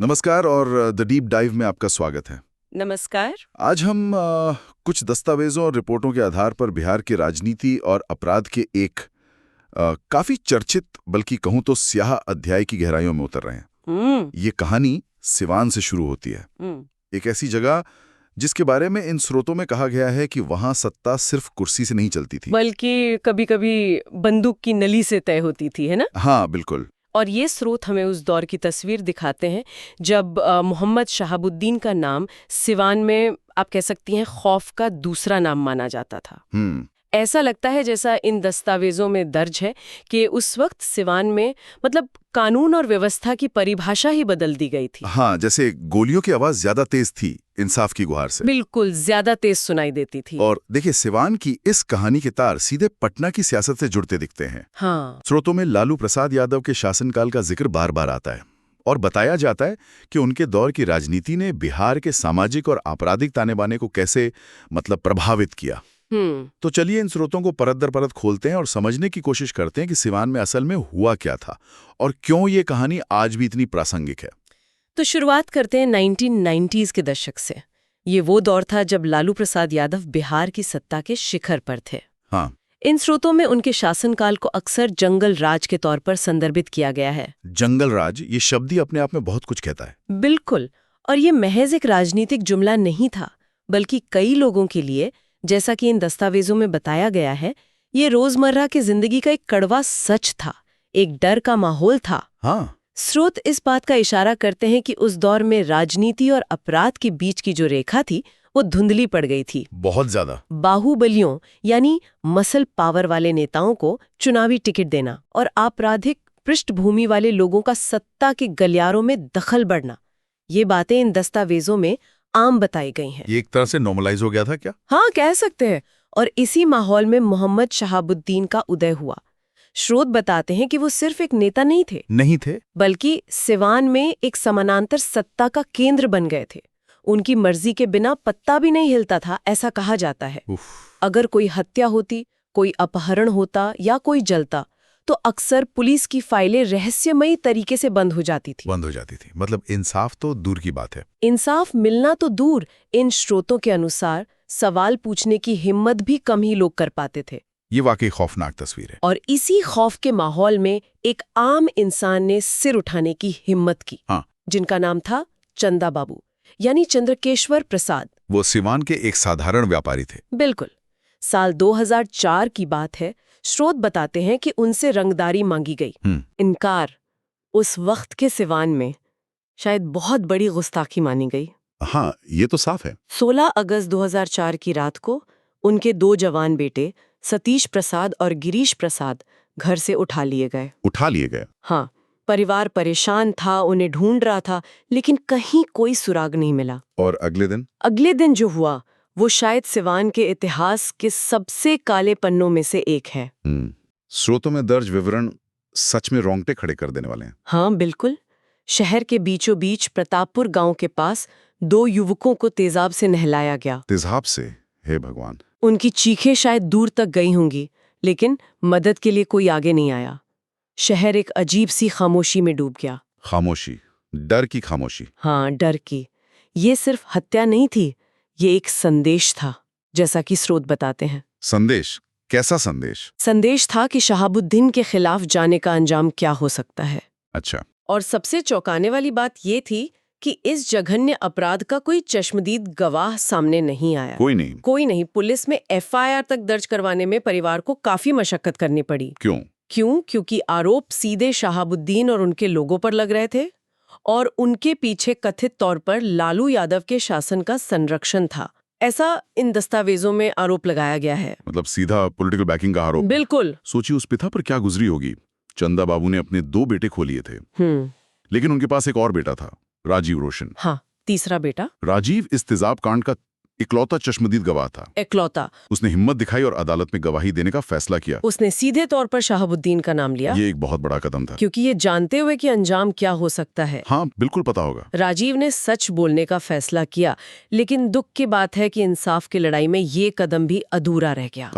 नमस्कार और the deep dive में आपका स्वागत है। नमस्कार। आज हम कुछ दस्तावेजों और रिपोर्टों के आधार पर बिहार की राजनीति और अपराध के एक काफी चर्चित बल्कि कहूं तो स्याह अध्याय की गहराइयों में उतर रहे हैं। ये कहानी सिवान से शुरू होती है, एक ऐसी जगह जिसके बारे में इन स्रोतों में कहा गया है कि वहां सत्ता सिर्फ कुर्सी से नहीं चलती थी, बल्कि कभी-कभी बंदूक की नली से तय होती थी, है ना? हाँ बिल्कुल। और ये स्रोत हमें उस दौर की तस्वीर दिखाते हैं जब मोहम्मद शहाबुद्दीन का नाम सिवान में आप कह सकती हैं खौफ का दूसरा नाम माना जाता था। ऐसा लगता है जैसा इन दस्तावेजों में दर्ज है कि उस वक्त सिवान में मतलब कानून और व्यवस्था की परिभाषा ही बदल दी गई थी। हाँ, जैसे गोलियों की आवाज ज्यादा तेज थी इंसाफ की गुहार से। बिल्कुल ज्यादा तेज सुनाई देती थी। और देखिए, सिवान की इस कहानी के तार सीधे पटना की सियासत से जुड़ते दिखते हैं। हाँ। स्रोतों में लालू प्रसाद यादव के शासनकाल का जिक्र बार बार आता है और बताया जाता है कि उनके दौर की राजनीति ने बिहार के सामाजिक और आपराधिक ताने बाने को कैसे प्रभावित किया। तो चलिए इन स्रोतों को परत दर परत खोलते हैं और समझने की कोशिश करते हैं कि सिवान में असल में हुआ क्या था और क्यों ये कहानी आज भी इतनी प्रासंगिक है। तो शुरुआत करते हैं 1990s के दशक से। ये वो दौर था जब लालू प्रसाद यादव बिहार की सत्ता के शिखर पर थे। हाँ। इन स्रोतों में उनके शासनकाल को अक्सर जंगल राज के तौर पर संदर्भित किया गया है। जंगल राज, ये शब्द ही अपने आप में बहुत कुछ कहता है। बिल्कुल। और ये महज एक राजनीतिक जुमला नहीं था, बल्कि कई लोगों के लिए, जैसा कि इन दस्तावेजों में बताया गया है, ये रोजमर्रा की जिंदगी का एक कड़वा सच था, एक डर का माहौल था। हाँ। स्रोत इस बात का इशारा करते हैं कि उस दौर में राजनीति और अपराध के बीच की जो रेखा थी वो धुंधली पड़ गई थी। बहुत ज्यादा। बाहुबलियों यानी मसल पावर वाले नेताओं को चुनावी टिकट देना और आपराधिक पृष्ठभूमि वाले लोगों का सत्ता के गलियारों में दखल बढ़ना, ये बातें इन दस्तावेजों में आम बताई गई हैं। ये एक तरह से नॉर्मलाइज हो गया था क्या? हाँ, कह सकते हैं। और इसी माहौल में मोहम्मद शहाबुद्दीन का उदय हुआ। स्रोत बताते हैं कि वो सिर्फ एक नेता नहीं थे, बल्कि सिवान में एक समानांतर सत्ता का केंद्र बन गए थे। उनकी मर्जी के बिना पत्ता भी नहीं हिलता था, ऐसा कहा जाता है। अगर कोई हत्या होती, कोई अपहरण होता या कोई जलता, तो अक्सर पुलिस की फाइलें रहस्यमयी तरीके से बंद हो जाती थी। मतलब इंसाफ तो दूर की बात है। इंसाफ मिलना तो दूर, इन स्रोतों के अनुसार सवाल पूछने की हिम्मत भी कम ही लोग कर पाते थे। ये वाकई खौफनाक तस्वीर है। और इसी खौफ के माहौल में एक आम इंसान ने सिर उठाने की हिम्मत की। हाँ। जिनका नाम था चंदा बाबू, यानी चंद्रकेश्वर प्रसाद। वो सिवान के एक साधारण व्यापारी थे। बिल्कुल। साल 2004 की बात है। स्रोत बताते हैं कि उनसे रंगदारी मांगी गई। इनकार उस वक्त के सिवान में शायद बहुत बड़ी गुस्ताखी मानी गई। हाँ, ये तो साफ है। 16 अगस्त 2004 की रात को उनके 2 जवान बेटे सतीश प्रसाद और गिरीश प्रसाद घर से उठा लिए गए। हाँ, परिवार परेशान था, उन्हें ढूंढ रहा था, लेकिन कहीं कोई सुराग नहीं मिला। और अगले दिन जो हुआ वो शायद सिवान के इतिहास के सबसे काले पन्नों में से एक है। स्रोतों में दर्ज विवरण सच में रोंगटे खड़े कर देने वाले हैं। हाँ बिल्कुल। शहर के बीचों बीच प्रतापपुर गांव के पास 2 युवकों को तेजाब से नहलाया गया। तेजाब से? हे भगवान। उनकी चीखें शायद दूर तक गई होंगी, लेकिन मदद के लिए कोई आगे नहीं आया। शहर एक अजीब सी खामोशी में डूब गया। खामोशी, डर की खामोशी। हाँ, डर की। ये सिर्फ हत्या नहीं थी, ये एक संदेश था, जैसा कि स्रोत बताते हैं। संदेश? कैसा संदेश? संदेश था कि शहाबुद्दीन के खिलाफ जाने का अंजाम क्या हो सकता है। अच्छा। और सबसे चौंकाने वाली बात ये थी कि इस जघन्य अपराध का कोई चश्मदीद गवाह सामने नहीं आया। कोई नहीं। पुलिस में एफआईआर तक दर्ज करवाने में परिवार को काफी मशक्कत करनी पड़ी। क्यों? क्योंकि आरोप सीधे शहाबुद्दीन और उनके लोगों पर लग रहे थे और उनके पीछे कथित तौर पर लालू यादव के शासन का संरक्षण था, ऐसा इन दस्तावेजों में आरोप लगाया गया है। मतलब सीधा पॉलिटिकल बैकिंग का आरोप। बिल्कुल। सोचिए उस पिता पर क्या गुजरी होगी। चंदा बाबू ने अपने 2 बेटे खो लिए थे, लेकिन उनके पास एक और बेटा था, राजीव रोशन। हाँ, तीसरा बेटा। राजीव इस तेजाब कांड का इकलौता चश्मदीद गवाह था। उसने हिम्मत दिखाई और अदालत में गवाही देने का फैसला किया। उसने सीधे तौर पर शहाबुद्दीन का नाम लिया। ये एक बहुत बड़ा कदम था, क्योंकि ये जानते हुए कि अंजाम क्या हो सकता है। हाँ बिल्कुल पता होगा। राजीव ने सच बोलने का फैसला किया, लेकिन दुख की बात है कि इंसाफ की लड़ाई में ये कदम भी अधूरा रह गया।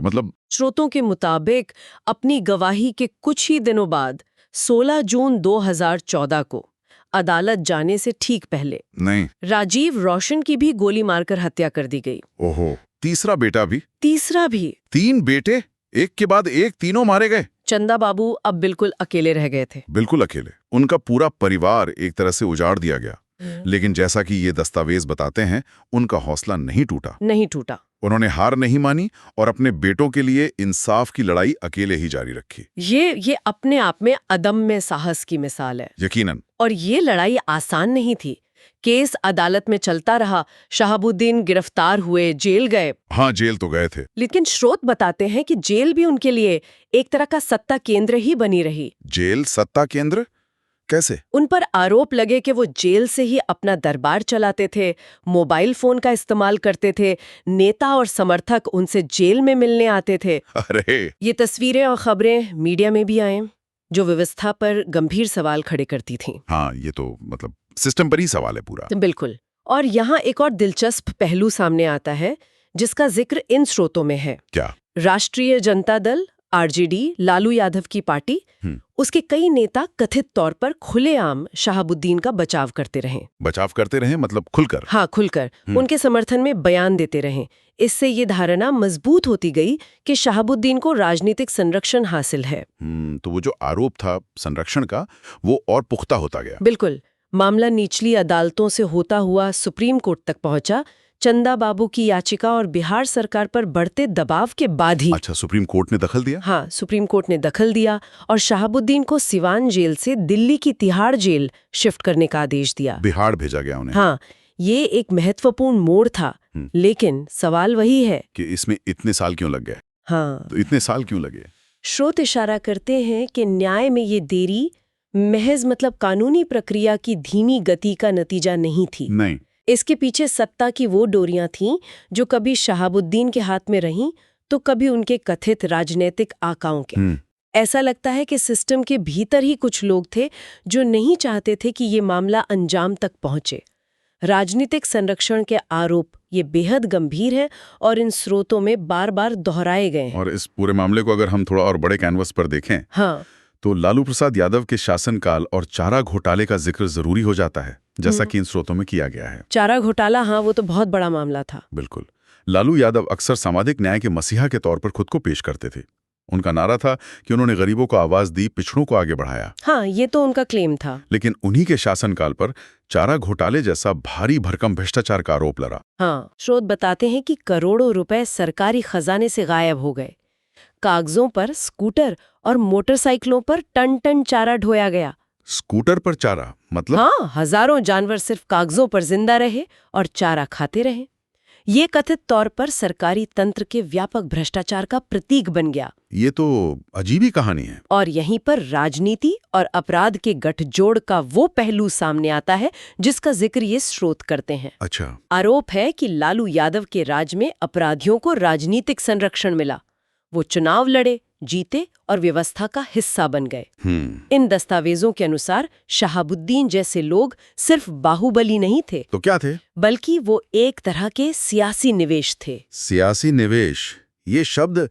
मतलब? स्रोतों के मुताबिक अपनी गवाही के कुछ ही दिनों बाद 16 जून 2014 को अदालत जाने से ठीक पहले नहीं। राजीव रोशन की भी गोली मारकर हत्या कर दी गई। ओहो, तीसरा बेटा भी? तीसरा भी। 3 बेटे एक के बाद एक, तीनों मारे गए। चंदा बाबू अब बिल्कुल अकेले रह गए थे। बिल्कुल अकेले। उनका पूरा परिवार एक तरह से उजाड़ दिया गया। लेकिन जैसा कि ये दस्तावेज बताते हैं, उनका हौसला नहीं टूटा। उन्होंने हार नहीं मानी और अपने बेटों के लिए इंसाफ की लड़ाई अकेले ही जारी रखी। ये अपने आप में अदम्य साहस की मिसाल है। यकीनन। और ये लड़ाई आसान नहीं थी। केस अदालत में चलता रहा, शहाबुद्दीन गिरफ्तार हुए, जेल गए। हाँ, जेल तो गए थे। लेकिन स्रोत बताते हैं कि जेल भी उनके लिए एक तरह का सत्ता केंद्र ही बनी रही। जेल सत्ता केंद्र? कैसे? उन पर आरोप लगे कि वो जेल से ही अपना दरबार चलाते थे, मोबाइल फोन का इस्तेमाल करते थे, नेता और समर्थक उनसे जेल में मिलने आते थे। अरे! ये तस्वीरें और खबरें मीडिया में भी आए, जो व्यवस्था पर गंभीर सवाल खड़े करती थीं। हाँ, ये तो मतलब सिस्टम पर ही सवाल है पूरा। बिल्कुल। और यहाँ एक और दिलचस्प पहलू सामने आता है, जिसका जिक्र इन स्रोतों में है। क्या? राष्ट्रीय जनता दल आरजेडी, लालू यादव की पार्टी, उसके कई नेता कथित तौर पर खुलेआम शहाबुद्दीन का बचाव करते रहे मतलब खुलकर? हाँ, खुलकर उनके समर्थन में बयान देते रहे। इससे ये धारणा मजबूत होती गई कि शहाबुद्दीन को राजनीतिक संरक्षण हासिल है। तो वो जो आरोप था संरक्षण का, वो और पुख्ता होता गया। बिल्कुल। मामला निचली अदालतों से होता हुआ सुप्रीम कोर्ट तक पहुंचा। चंदा बाबू की याचिका और बिहार सरकार पर बढ़ते दबाव के बाद ही। अच्छा, सुप्रीम कोर्ट ने दखल दिया? हाँ, सुप्रीम कोर्ट ने दखल दिया और शहाबुद्दीन को सिवान जेल से दिल्ली की तिहाड़ जेल शिफ्ट करने का आदेश दिया। बिहार भेजा गया उन्हें? हाँ, ये एक महत्वपूर्ण मोड़ था। लेकिन सवाल वही है कि इसमें इतने साल क्यों लग गए? हाँ, तो इतने साल क्यों लगे? स्रोत इशारा करते हैं कि न्याय में ये देरी महज कानूनी प्रक्रिया की धीमी गति का नतीजा नहीं थी। नहीं। इसके पीछे सत्ता की वो डोरियां थीं जो कभी शहाबुद्दीन के हाथ में रहीं तो कभी उनके कथित राजनीतिक आकाओं के। ऐसा लगता है कि सिस्टम के भीतर ही कुछ लोग थे जो नहीं चाहते थे कि ये मामला अंजाम तक पहुंचे। राजनीतिक संरक्षण के आरोप ये बेहद गंभीर हैं और इन स्रोतों में बार बार दोहराए गए हैं। और इस पूरे मामले को अगर हम थोड़ा और बड़े कैनवस पर देखें, हाँ, तो लालू प्रसाद यादव के शासनकाल और चारा घोटाले का जिक्र जरूरी हो जाता है, जैसा कि इन स्रोतों में किया गया है। चारा घोटाला, हाँ, वो तो बहुत बड़ा मामला था। बिल्कुल। लालू यादव अक्सर सामाजिक न्याय के मसीहा के तौर पर खुद को पेश करते थे। उनका नारा था कि उन्होंने गरीबों को आवाज दी, पिछड़ों को आगे बढ़ाया। हाँ, ये तो उनका क्लेम था। लेकिन उन्हीं के शासनकाल पर चारा घोटाले जैसा भारी भरकम भ्रष्टाचार का आरोप लगा। हाँ, स्रोत बताते हैं कि करोड़ों रुपए सरकारी खजाने से गायब हो गए। कागजों पर स्कूटर और मोटरसाइकिलों पर टन टन चारा ढोया गया। स्कूटर पर चारा मतलब? हाँ, हजारों जानवर सिर्फ कागजों पर जिंदा रहे और चारा खाते रहे। ये कथित तौर पर सरकारी तंत्र के व्यापक भ्रष्टाचार का प्रतीक बन गया। ये तो अजीब ही कहानी है। और यहीं पर राजनीति और अपराध के गठजोड़ का वो पहलू सामने आता है जिसका जिक्र ये स्रोत करते हैं। अच्छा। आरोप है कि लालू यादव के राज में अपराधियों को राजनीतिक संरक्षण मिला। वो चुनाव लड़े, जीते और व्यवस्था का हिस्सा बन गए। इन दस्तावेजों के अनुसार शहाबुद्दीन जैसे लोग सिर्फ बाहुबली नहीं थे, तो क्या थे? बल्कि वो एक तरह के सियासी निवेश थे। सियासी निवेश, ये शब्द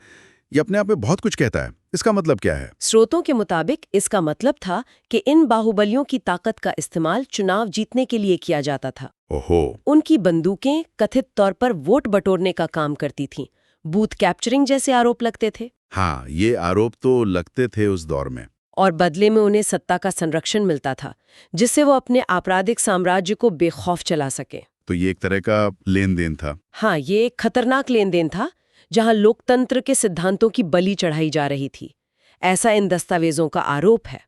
ये अपने आप में बहुत कुछ कहता है। इसका मतलब क्या है? स्रोतों के मुताबिक इसका मतलब था कि इन बाहुबलियों की ताकत का इस्तेमाल चुनाव जीतने के लिए किया जाता था। ओहो। उनकी बंदूकें कथित तौर पर वोट बटोरने का काम करती थीं। बूथ कैप्चरिंग जैसे आरोप लगते थे। हाँ, ये आरोप तो लगते थे उस दौर में। और बदले में उन्हें सत्ता का संरक्षण मिलता था, जिससे वो अपने आपराधिक साम्राज्य को बेखौफ चला सके। तो ये एक तरह का लेन देन था। हाँ, ये एक खतरनाक लेन देन था, जहां लोकतंत्र के सिद्धांतों की बलि चढ़ाई जा रही थी। ऐसा इन दस्तावेजों का आरोप है।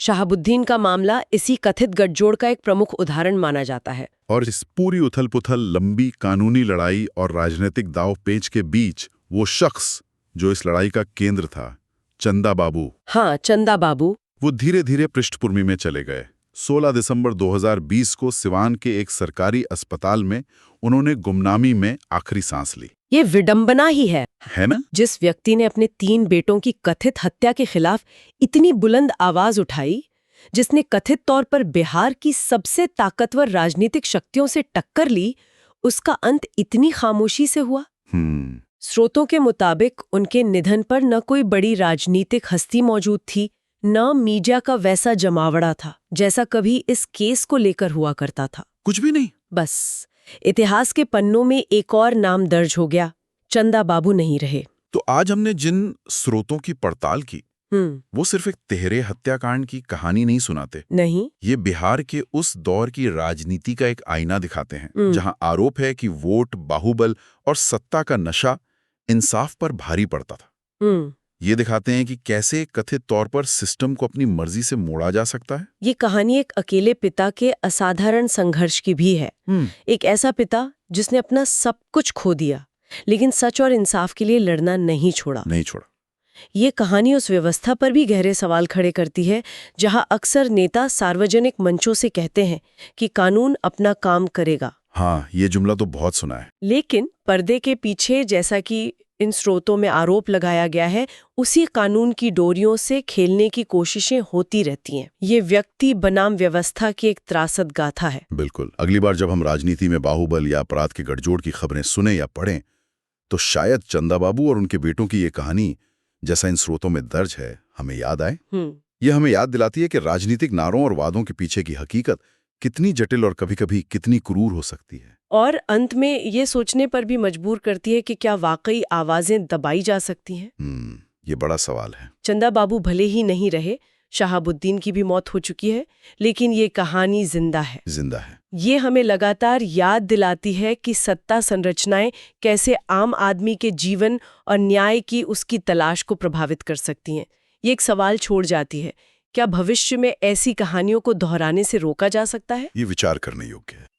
शहाबुद्दीन का मामला इसी कथित गठजोड़ का एक प्रमुख उदाहरण माना जाता है। और इस पूरी उथल-पुथल, लंबी कानूनी लड़ाई और राजनीतिक दांव-पेच के बीच वो शख्स जो इस लड़ाई का केंद्र था, चंदा बाबू। हाँ, चंदा बाबू। वो धीरे धीरे पृष्ठभूमि में चले गए। 16 दिसंबर 2020 को सिवान के एक सरकारी अस्पताल में उन्होंने गुमनामी में आखिरी सांस ली। ये विडंबना ही है ना? जिस व्यक्ति ने अपने 3 बेटों की कथित हत्या के खिलाफ इतनी बुलंद आवाज उठाई, जिसने कथित तौर पर बिहार की सबसे ताकतवर राजनीतिक शक्तियों से टक्कर ली, उसका अंत इतनी खामोशी से हुआ। स्रोतों के मुताबिक उनके निधन पर न कोई बड़ी राजनीतिक हस्ती मौजूद थी, न मीडिया का वैसा जमावड़ा था जैसा कभी इस केस को लेकर हुआ करता था। कुछ भी नहीं। बस इतिहास के पन्नों में एक और नाम दर्ज हो गया, चंदा बाबू नहीं रहे। तो आज हमने जिन स्रोतों की पड़ताल की वो सिर्फ एक तिहरे हत्याकांड की कहानी नहीं सुनाते। नहीं, ये बिहार के उस दौर की राजनीति का एक आईना दिखाते हैं जहां आरोप है कि वोट, बाहुबल और सत्ता का नशा इंसाफ पर भारी पड़ता था। ये दिखाते हैं कि कैसे कथित तौर पर सिस्टम को अपनी मर्जी से मोड़ा जा सकता है। ये कहानी एक अकेले पिता के असाधारण संघर्ष की भी है। एक ऐसा पिता जिसने अपना सब कुछ खो दिया लेकिन सच और इंसाफ के लिए लड़ना नहीं छोड़ा। ये कहानी उस व्यवस्था पर भी गहरे सवाल खड़े करती है जहां अक्सर नेता सार्वजनिक मंचों से कहते हैं कि कानून अपना काम करेगा। हाँ, ये जुमला तो बहुत सुना है। लेकिन पर्दे के पीछे, जैसा कि इन स्रोतों में आरोप लगाया गया है, उसी कानून की डोरियों से खेलने की कोशिशें होती रहती हैं। ये व्यक्ति बनाम व्यवस्था की एक त्रासद गाथा है। बिल्कुल। अगली बार जब हम राजनीति में बाहुबल या अपराध के गठजोड़ की खबरें सुने या पढ़ें तो शायद चंदा बाबू और उनके बेटों की ये कहानी जैसा इन स्रोतों में दर्ज है हमें याद आए। ये हमें याद दिलाती है कि राजनीतिक नारों और वादों के पीछे की हकीकत कितनी जटिल और कभी-कभी कितनी क्रूर हो सकती है। और अंत में ये सोचने पर भी मजबूर करती है कि क्या वाकई आवाजें दबाई जा सकती हैं? ये बड़ा सवाल है। चंदा बाबू भले ही नहीं रहे, शहाबुद्दीन की भी मौत हो चुकी है, लेकिन ये कहानी जिंदा है। ये हमें लगातार याद दिलाती है कि सत्ता संरचनाएं कैसे आम आदमी के जीवन और न्याय की उसकी तलाश को प्रभावित कर सकती हैं। ये एक सवाल छोड़ जाती है, क्या भविष्य में ऐसी कहानियों को दोहराने से रोका जा सकता है? ये विचार करने योग्य है।